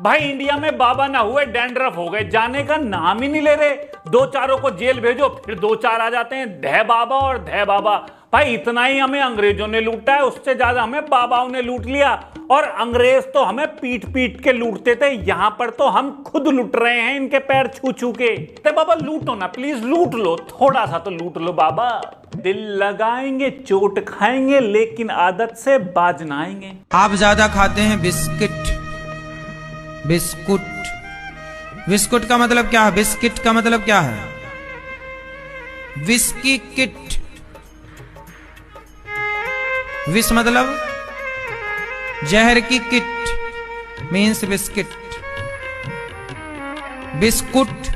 भाई इंडिया में बाबा ना हुए डैंड्रफ हो गए, जाने का नाम ही नहीं ले रहे। दो चारों को जेल भेजो, फिर दो चार आ जाते हैं, धै बाबा और धै बाबा। भाई इतना ही हमें अंग्रेजों ने लूटा है, उससे ज्यादा हमें बाबाओं ने लूट लिया। और अंग्रेज तो हमें पीट पीट के लूटते थे, यहां पर तो हम खुद लूट रहे हैं इनके पैर छू छू के। तो बाबा लूटो ना, प्लीज लूट लो, थोड़ा सा तो लूट लो बाबा। दिल लगाएंगे, चोट खाएंगे, लेकिन आदत से बाज ना आएंगे। आप ज्यादा खाते हैं बिस्किट। बिस्कुट, बिस्कुट का मतलब क्या है? बिस्किट का मतलब क्या है? Whisky kit. विस मतलब जहर की किट, मीन्स बिस्किट। बिस्कुट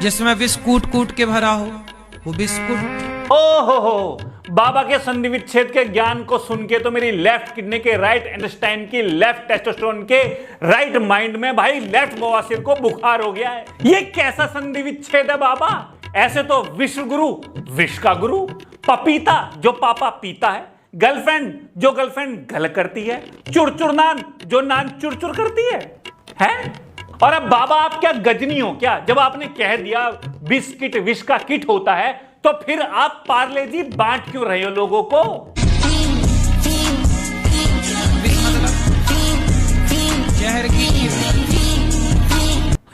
जिसमें विष कूट कूट के भरा हो, वो बिस्कुट। ओहो, बाबा के संधि विच्छेद के ज्ञान को सुन के तो मेरी लेफ्ट किडनी के राइट इंटेस्टाइन की लेफ्ट टेस्टोस्टेरोन के राइट माइंड में भाई लेफ्ट बवासीर को बुखार हो गया है। ये कैसा संधि विच्छेद है बाबा? ऐसे तो विश्व गुरु विश्व का गुरु, पपीता जो पापा पीता है, गर्लफ्रेंड जो गर्लफ्रेंड गल करती है, चुरचुर नान जो नान चुरचुर करती है? और अब बाबा आप क्या गजनी हो क्या? जब आपने कह दिया बिस्किट विष का किट होता है, तो फिर आप पार्ले जी बांट क्यों रहे हो लोगों को? जहर की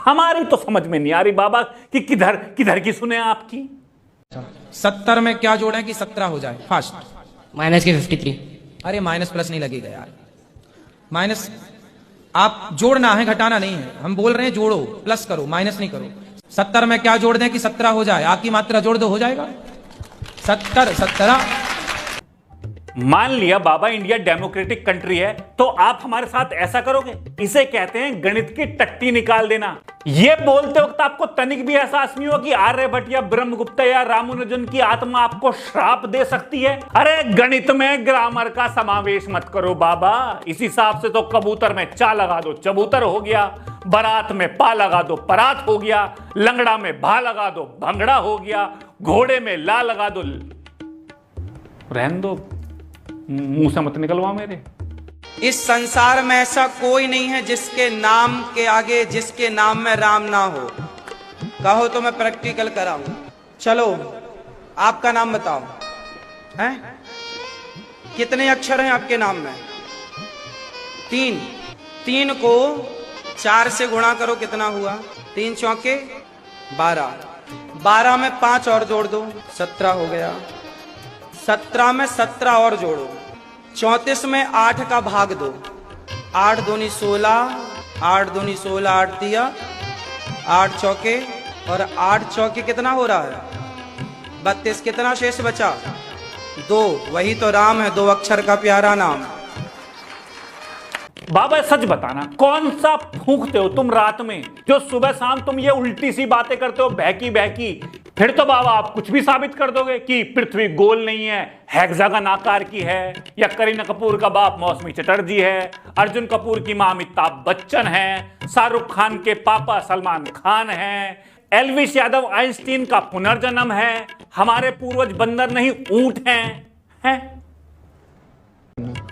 हमारी तो समझ में नहीं आ रही बाबा कि किधर किधर की सुने आपकी। 70 में क्या जोड़ें कि 17 हो जाए? फास्ट। माइनस के 53। अरे माइनस प्लस नहीं लगेगा यार, माइनस आप जोड़ना है, घटाना नहीं है। हम बोल रहे हैं जोड़ो, प्लस करो, माइनस नहीं करो। 70 में क्या जोड़ दें कि 17 हो जाए? आकी मात्रा जोड़ दो, हो जाएगा 70 17। मान लिया बाबा इंडिया डेमोक्रेटिक कंट्री है, तो आप हमारे साथ ऐसा करोगे? इसे कहते हैं गणित की टट्टी निकाल देना। ये बोलते वक्त आपको तनिक भी एहसास नहीं हो कि आर्यभट्ट या ब्रह्मगुप्ता या रामानुजन की आत्मा आपको श्राप दे सकती है? अरे गणित में ग्रामर का समावेश मत करो बाबा। इस हिसाब से तो कबूतर में चा लगा दो चबूतर हो गया, बारात में पा लगा दो परात हो गया, लंगड़ा में भा लगा दो भंगड़ा हो गया, घोड़े में ला लगा दो। रहने दो, मुंह से मत निकलवा मेरे। इस संसार में ऐसा कोई नहीं है जिसके नाम के आगे जिसके नाम में राम ना हो। कहो तो मैं प्रैक्टिकल कराऊं। चलो आपका नाम बताओ, हैं? कितने अक्षर हैं आपके नाम में? 3। 3 को 4 से गुणा करो, कितना हुआ? 3 चौके 12। 12 में 5 और जोड़ दो, 17 हो गया। 17 में 17 और जोड़ो, 34 में 8 का भाग दो, 8 दूनी 16, 8 दूनी 16, 8 दिया, 8 चौके और 8 चौके कितना हो रहा है? 32। कितना शेष बचा? 2। वही तो राम है, 2 अक्षर का प्यारा नाम। बाबा सच बताना, कौन सा फूंकते हो तुम रात में जो सुबह शाम तुम ये उल्टी सी बातें करते हो बहकी बहकी? फिर तो बाबा आप कुछ भी साबित कर दोगे कि पृथ्वी गोल नहीं है, हेक्सागन आकार की है, या करीना कपूर का बाप मौसमी चटर्जी है, अर्जुन कपूर की मां अमिताभ बच्चन है, शाहरुख खान के पापा सलमान खान हैं, एल्विस यादव आइंस्टीन का पुनर्जन्म है, हमारे पूर्वज बंदर नहीं ऊंट हैं?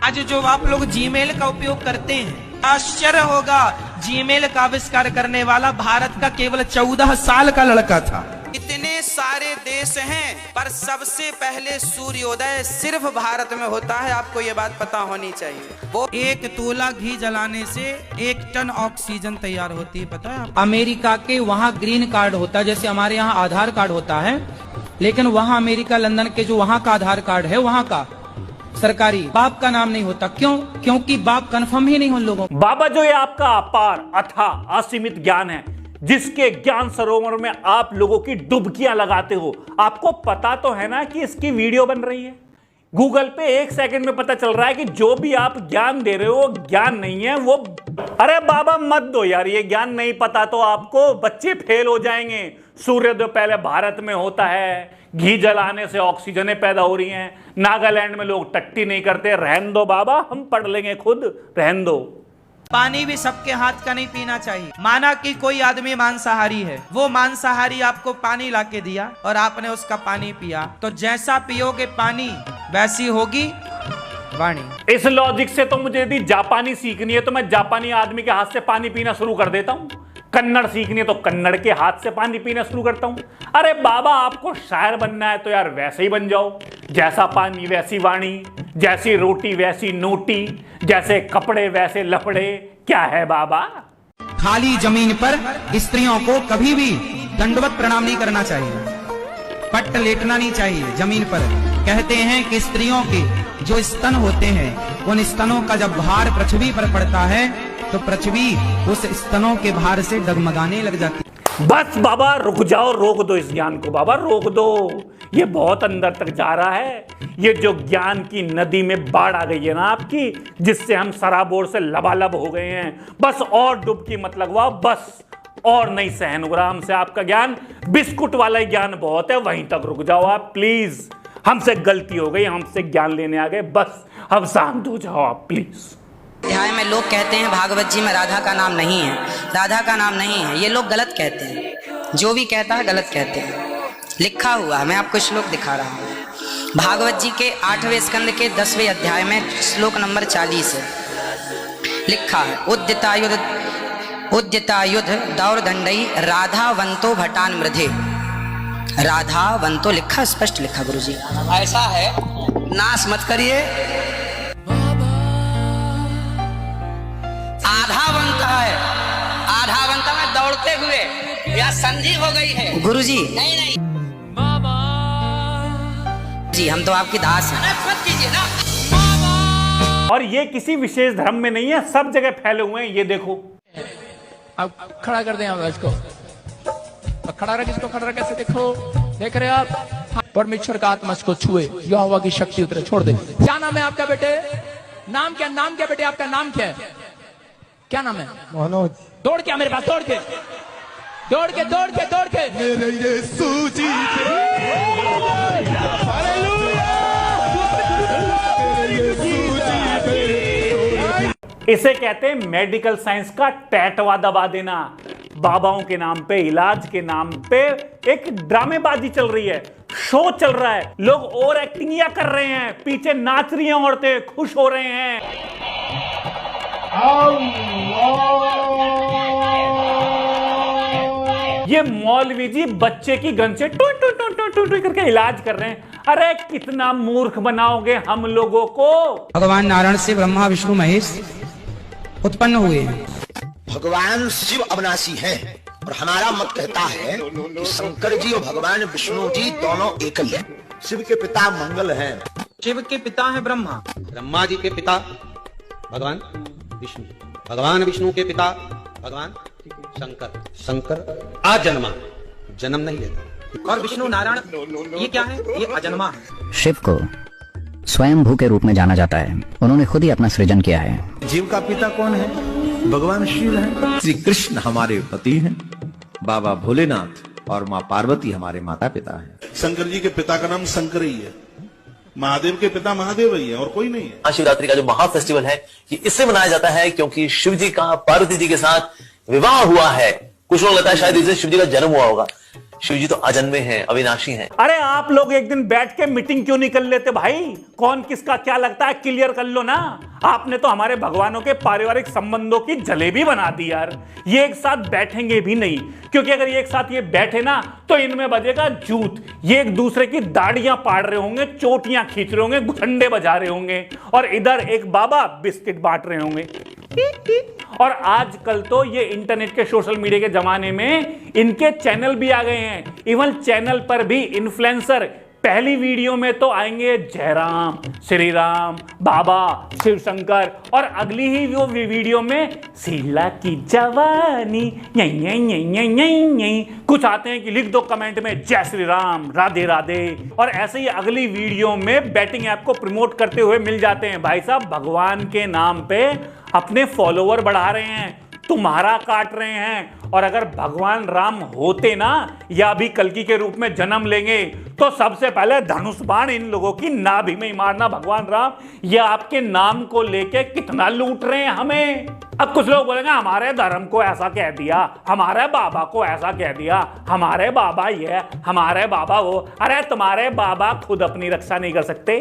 आज जो आप लोग जीमेल का उपयोग करते हैं, आश्चर्य होगा, जीमेल का आविष्कार करने वाला भारत का केवल 14 साल का लड़का था। इतने सारे देश हैं पर सबसे पहले सूर्योदय सिर्फ भारत में होता है, आपको ये बात पता होनी चाहिए। वो 1 तोला घी जलाने से 1 टन ऑक्सीजन तैयार होती है, पता है? अमेरिका के वहाँ ग्रीन कार्ड होता है, जैसे हमारे यहाँ आधार कार्ड होता है, लेकिन वहाँ अमेरिका लंदन के जो वहाँ का आधार कार्ड है, वहाँ का सरकारी बाप का नाम नहीं होता। क्यों? क्योंकि बाप कंफर्म ही नहीं उन लोगों। बाबा जो ये आपका अपार अथाह असीमित ज्ञान है, जिसके ज्ञान सरोवर में आप लोगों की डुबकियां लगाते हो, आपको पता तो है ना कि इसकी वीडियो बन रही है? गूगल पे 1 सेकंड में पता चल रहा है कि जो भी आप ज्ञान दे रहे हो ज्ञान नहीं है वो। अरे बाबा मत दो यार, ये ज्ञान नहीं पता तो आपको, बच्चे फेल हो जाएंगे। सूर्योदय पहले भारत में होता है, घी जलाने से ऑक्सीजनें पैदा हो रही हैं, नागालैंड में लोग टट्टी नहीं करते। रहन दो बाबा, हम पढ़ लेंगे खुद, रहन दो। पानी भी सबके हाथ का नहीं पीना चाहिए। माना कि कोई आदमी मांसाहारी है, वो मांसाहारी आपको पानी लाके दिया और आपने उसका पानी पिया, तो जैसा पियोगे पानी वैसी होगी वाणी। इस लॉजिक से तो मुझे यदि जापानी सीखनी है तो मैं जापानी आदमी के हाथ से पानी पीना शुरू कर देता हूं। कन्नड़ सीखनी है तो कन्नड़ के हाथ से पानी पीना शुरू करता हूं। अरे बाबा, आपको शायर बनना है तो यार वैसे ही बन जाओ। जैसा पानी वैसी वाणी, जैसी रोटी वैसी नोटी, जैसे कपड़े वैसे लफड़े। क्या है बाबा? खाली जमीन पर स्त्रियों को कभी भी दंडवत प्रणाम नहीं करना चाहिए, पट्ट लेटना नहीं चाहिए जमीन पर। कहते हैं कि स्त्रियों के जो स्तन होते हैं, उन स्तनों का जब भार पृथ्वी पर पड़ता है तो पृथ्वी उस स्तनों के भार से डगमगाने लग जाती। बस बाबा रुक जाओ, रोक दो इस ज्ञान को बाबा, रोक दो। ये बहुत अंदर तक जा रहा है। ये जो ज्ञान की नदी में बाढ़ आ गई है ना आपकी, जिससे हम सराबोर से लबालब हो गए हैं, बस और डुबकी मत लगवाओ, बस और नहीं सहन हो रहा हमसे आपका ज्ञान। बिस्कुट वाला ज्ञान बहुत है, वहीं तक रुक जाओ आप प्लीज। हमसे गलती हो गई, हमसे ज्ञान लेने आ गए, बस अब शांत हो जाओ आप प्लीज। अध्याय में लोग कहते हैं भागवत जी में राधा का नाम नहीं है, राधा का नाम नहीं है। ये लोग गलत कहते हैं, जो भी कहता है गलत कहते हैं। लिखा हुआ मैं आपको श्लोक दिखा रहा हूँ। भागवत जी के 8वें स्कंद के 10वें अध्याय में श्लोक नंबर 40 है, लिखा है उद्यतायुध दौरदंडई राधावंतो भटान मृधे। राधावंतो लिखा, स्पष्ट लिखा गुरुजी। ऐसा है, नाश मत करिए। आधावंत है, आधावंत में दौड़ते हुए या संधि हो गई है गुरुजी। नहीं नहीं जी, हम तो आपकी दास हैं। मत कीजिए ना। और ये किसी विशेष धर्म में नहीं है, सब जगह फैले हुए हैं। ये देखो, अब खड़ा कर दें आप इसको, खड़ा रख, इसको खड़ा रख, कैसे देखो, देख रहे आप? परमेश्वर का आत्मा इसको छुए, यहोवा की शक्ति उतरे। छोड़ दे। क्या नाम है आपका बेटे? नाम क्या? नाम क्या बेटे आपका? नाम क्या है? क्या नाम है? मनोज। दौड़ के मेरे पास, दौड़ के दौड़ के दौड़ के दौड़ के मेरे यीशु जी इसे कहते हैं मेडिकल साइंस का टैटवा दबा देना। बाबाओं के नाम पे, इलाज के नाम पे एक ड्रामेबाजी चल रही है, शो चल रहा है। लोग और एक्टिंग कर रहे हैं, पीछे नाच रही हैं औरतें, खुश हो रहे हैं। ये मौलवी जी बच्चे की गन से टू टू टू टू टू टू करके इलाज कर रहे हैं। अरे कितना मूर्ख बनाओगे हम लोगों को। भगवान नारायण से ब्रह्मा विष्णु महेश उत्पन्न हुए हैं। भगवान शिव अविनाशी हैं और हमारा मत कहता है कि शंकर जी और भगवान विष्णु जी दोनों एक ही हैं। शिव के पिता मंगल हैं। शिव के पिता है ब्रह्मा, ब्रह्मा जी के पिता भगवान विष्णु, भगवान विष्णु के पिता भगवान शंकर। शंकर आजन्मा, जन्म नहीं लेता। और विष्णु नारायण ये क्या है? ये अजन्मा है। शिव को स्वयंभू के रूप में जाना जाता है। उन्होंने खुद ही अपना सृजन किया है। जीव का पिता कौन है? भगवान शिव है। श्री कृष्ण हमारे पति हैं, बाबा भोलेनाथ और माँ पार्वती हमारे माता पिता हैं। शंकर जी के पिता का नाम शंकर ही है, महादेव के पिता महादेव ही है और कोई नहीं है। महाशिवरात्रि का जो महा फेस्टिवल है ये इससे मनाया जाता है क्योंकि शिव जी का पार्वती जी के साथ विवाह हुआ है। कुछ लोग लगता है शायद इससे शिव जी का जन्म हुआ होगा। शिव जी तो अजन्मे हैं, अविनाशी हैं। अरे आप लोग एक दिन बैठ के मीटिंग क्यों नहीं कर लेते भाई? कौन किसका क्या लगता है क्लियर कर लो ना। आपने तो हमारे भगवानों के पारिवारिक संबंधों की जलेबी बना दी यार। ये एक साथ बैठेंगे भी नहीं, क्योंकि अगर ये एक साथ ये बैठे ना तो इनमें बजेगा जूत। ये एक दूसरे की दाढ़ियां पाड़ रहे होंगे, चोटियां खींच रहे होंगे, घंटे बजा रहे होंगे, और इधर एक बाबा बिस्किट बांट रहे होंगे। और आजकल तो ये इंटरनेट के सोशल मीडिया के जमाने में इनके चैनल भी आ गए हैं। इवन चैनल पर भी इन्फ्लुएंसर पहली वीडियो में तो आएंगे जयराम, श्री राम, बाबा, शिव शंकर, और अगली ही वो वीडियो में शीला की जवानी कुछ आते हैं कि लिख दो कमेंट में जय श्री राम, राधे राधे। और ऐसे ही अगली वीडियो में बैटिंग ऐप को प्रमोट करते हुए मिल जाते हैं। भाई साहब, भगवान के नाम पे अपने फॉलोवर बढ़ा रहे हैं, तुम्हारा काट रहे हैं, और अगर भगवान राम होते ना या अभी कल्कि के रूप में जन्म लेंगे तो सबसे पहले धनुष बाण इन लोगों की नाभि में ही मारना। भगवान राम ये आपके नाम को लेके कितना लूट रहे हैं हमें। अब कुछ लोग बोलेंगे हमारे धर्म को ऐसा कह दिया, हमारे बाबा को ऐसा कह दिया, हमारे बाबा ये, हमारे बाबा वो। अरे तुम्हारे बाबा खुद अपनी रक्षा नहीं कर सकते,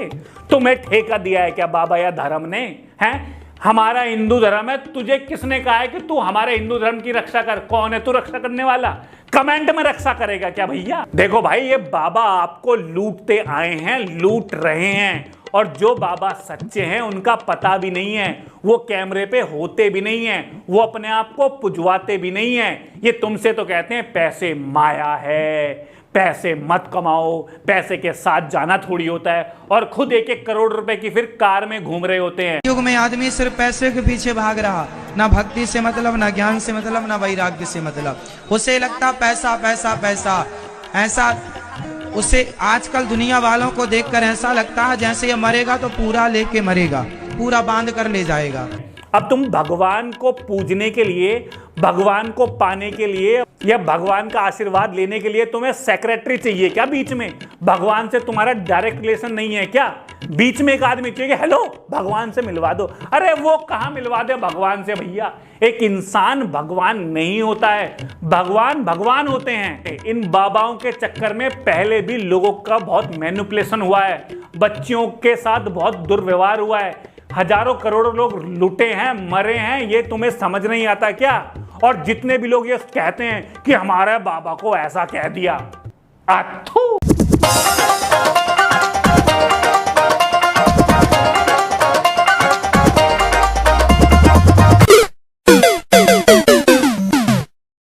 तुम्हें ठेका दिया है क्या बाबा या धर्म ने? हैं हमारा हिंदू धर्म है, तुझे किसने कहा है कि तू हमारे हिंदू धर्म की रक्षा कर? कौन है तू रक्षा करने वाला? कमेंट में रक्षा करेगा क्या भैया? देखो भाई ये बाबा आपको लूटते आए हैं, लूट रहे हैं, और जो बाबा सच्चे हैं उनका पता भी नहीं है, वो कैमरे पे होते भी नहीं हैं, वो अपने आप को पुजवाते भी नहीं हैं। ये तुमसे तो कहते हैं पैसे माया है, पैसे मत कमाओ, पैसे के साथ जाना थोड़ी होता है, और खुद 1-1 करोड़ रुपए की फिर कार में घूम रहे होते हैं। युग में आदमी सिर्फ पैसे के पीछे भाग रहा, ना भक्ति से मतलब, ना ज्ञान से मतलब, ना वैराग्य से मतलब। उसे लगता पैसा पैसा पैसा, ऐसा उसे आजकल दुनिया वालों को देखकर ऐसा लगता है जैसे ये मरेगा तो पूरा लेके मरेगा, पूरा बांध कर ले जाएगा। अब तुम भगवान को पूजने के लिए, भगवान को पाने के लिए या भगवान का आशीर्वाद लेने के लिए तुम्हें सेक्रेटरी चाहिए क्या बीच में? भगवान से तुम्हारा डायरेक्ट रिलेशन नहीं है क्या? बीच में एक आदमी चाहिए, हेलो भगवान से मिलवा दो। अरे वो कहां मिलवा दे भगवान से भैया? एक इंसान भगवान नहीं होता है, भगवान भगवान होते हैं। इन बाबाओं के चक्कर में पहले भी लोगों का बहुत मैनिपुलेशन हुआ है, बच्चियों के साथ बहुत दुर्व्यवहार हुआ है, हजारों करोड़ों लोग लुटे हैं, मरे हैं। ये तुम्हें समझ नहीं आता क्या? और जितने भी लोग ये कहते हैं कि हमारे बाबा को ऐसा कह दिया, अथू